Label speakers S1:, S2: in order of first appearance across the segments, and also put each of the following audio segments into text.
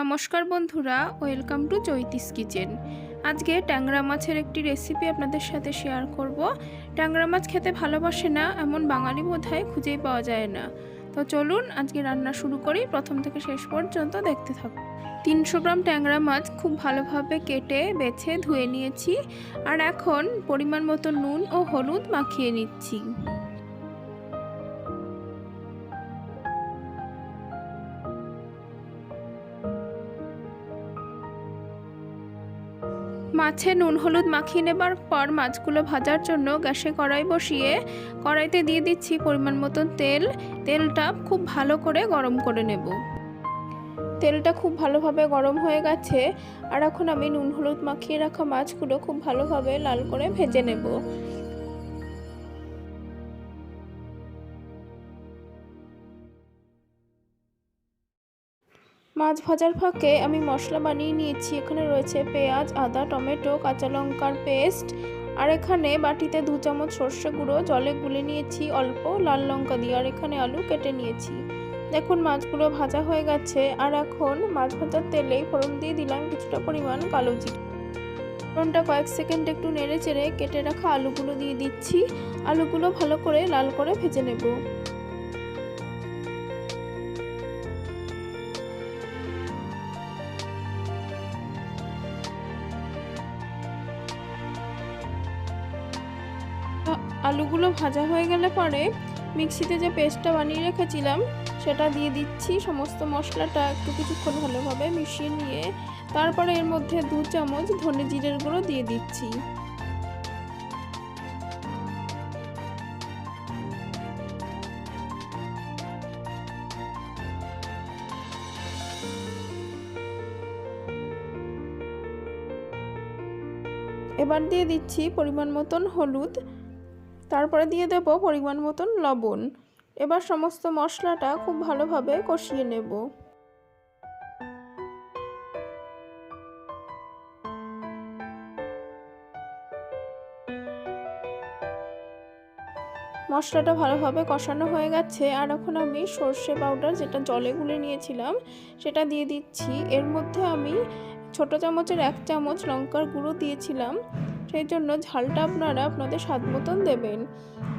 S1: নমস্কার বন্ধুরা, welcome to চৈতিস kitchen. আজকে ট্যাংরা মাছের একটি রেসিপি আপনাদের সাথে শেয়ার করব। ট্যাংরা মাছ খেতে ভালোবাসে না এমন বাঙালি বোধহয় খুঁজেই পাওয়া যায় না। তো চলুন আজকে রান্না শুরু করি, প্রথম থেকে শেষ পর্যন্ত দেখতে থাকুন। 300 গ্রাম ট্যাংরা মাছ খুব ভালোভাবে কেটে বেছে ধুয়ে নিয়েছি, আর এখন পরিমাণ মতো নুন ও হলুদ মাখিয়ে নিচ্ছি। মাছে নুন হলুদ মাখিয়ে নেবার পর মাছগুলো ভাজার জন্য গ্যাসে কড়াই বসিয়ে কড়াইতে দিয়ে দিচ্ছি পরিমাণ মতন তেল। তেলটা খুব ভালো করে গরম করে নেব। তেলটা খুব ভালোভাবে গরম হয়ে গেছে, আর এখন আমি নুন হলুদ মাখিয়ে রাখা মাছগুলো খুব ভালোভাবে লাল করে ভেজে নেব। মাছ ভাজার ফাঁকে আমি মশলা বানিয়ে নিয়েছি। এখানে রয়েছে পেঁয়াজ, আদা, টমেটো, কাঁচা লঙ্কার পেস্ট, আর এখানে বাটিতে 2 চামচ সর্ষে গুঁড়ো জলে গুলে নিয়েছি অল্প লাল লঙ্কা দিয়ে, আর এখানে আলু কেটে নিয়েছি। দেখুন মাছগুলো ভাজা হয়ে গেছে, আর এখন মাছ ভাজার তেলেই ফোড়ন দিয়ে দিলাম কিছুটা পরিমাণ কালো জিরে। ফোড়নটা কয়েক সেকেন্ড একটু নেড়ে চেড়ে কেটে রাখা আলুগুলো দিয়ে দিচ্ছি। আলুগুলো ভালো করে লাল করে ভেজে নেব। আলুগুলো ভাজা হয়ে গেলে পরে মিক্সিতে যে পেস্টটা বানিয়ে রেখেছিলাম সেটা দিয়ে দিচ্ছি। সমস্ত মশলাটা একটু কিছুক্ষণ ভালোভাবে মিশিয়ে নিয়ে তারপরে এর মধ্যে 2 চামচ ধনে জিরের গুঁড়ো দিয়ে দিচ্ছি। এবার দিয়ে দিচ্ছি পরিমাণ মতন হলুদ, তারপরে দিয়ে দেব পরিমাণ মতন লবণ। এবার সমস্ত মশলাটা খুব ভালোভাবে কষিয়ে নেব। মশলাটা ভালোভাবে কষানো হয়ে গেছে, আর এখন আমি সর্ষে পাউডার যেটা জলে গুলে নিয়েছিলাম সেটা দিয়ে দিচ্ছি। এর মধ্যে আমি ছোট চামচের 1 চামচ লঙ্কার গুঁড়ো দিয়েছিলাম, সেই জন্য ঝালটা আপনারা আপনাদের স্বাদ মতন দেবেন।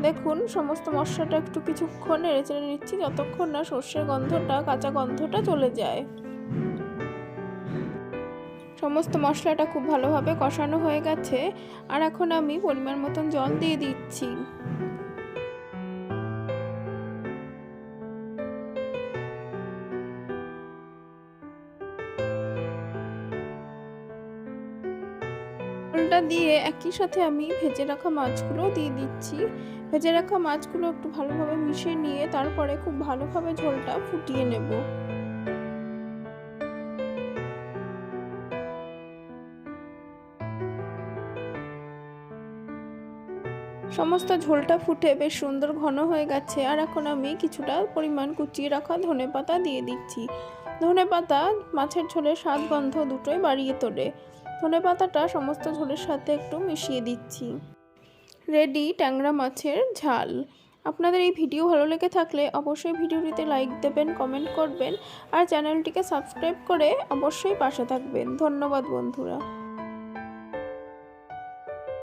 S1: দেখুন সমস্ত মশলাটা একটু কিছুক্ষণ নেড়েচেড়ে নিচ্ছি যতক্ষণ না সর্ষের গন্ধটা কাঁচা গন্ধটা চলে যায়। সমস্ত মশলাটা খুব ভালোভাবে কষানো হয়ে গেছে, আর এখন আমি পরিমাণ মতন জল দিয়ে দিচ্ছি। ঝোলটা দিয়ে একই সাথে আমি ভেজে রাখা মাছগুলো দিয়ে দিচ্ছি। ভেজে রাখা মাছগুলো একটু ভালোভাবে মিশিয়ে নিয়ে তারপরে খুব ভালোভাবে ঝোলটা ফুটিয়ে নেব। সমস্ত ঝোলটা ফুটে বেশ সুন্দর ঘন হয়ে গেছে, আর এখন আমি কিছুটা পরিমাণ কুচিয়ে রাখা ধনেপাতা দিয়ে দিচ্ছি। ধনেপাতা মাছের ঝোলের স্বাদ গন্ধ দুটোই বাড়িয়ে তোলে। ধনেপাতাটা সমস্ত ঝোলের সাথে একটু মিশিয়ে দিচ্ছি। রেডি ট্যাংরা মাছের ঝাল। আপনাদের এই ভিডিও ভালো লেগে থাকলে অবশ্যই ভিডিওটিতে লাইক দেবেন, কমেন্ট করবেন, আর চ্যানেলটিকে সাবস্ক্রাইব করে অবশ্যই পাশে থাকবেন। ধন্যবাদ বন্ধুরা।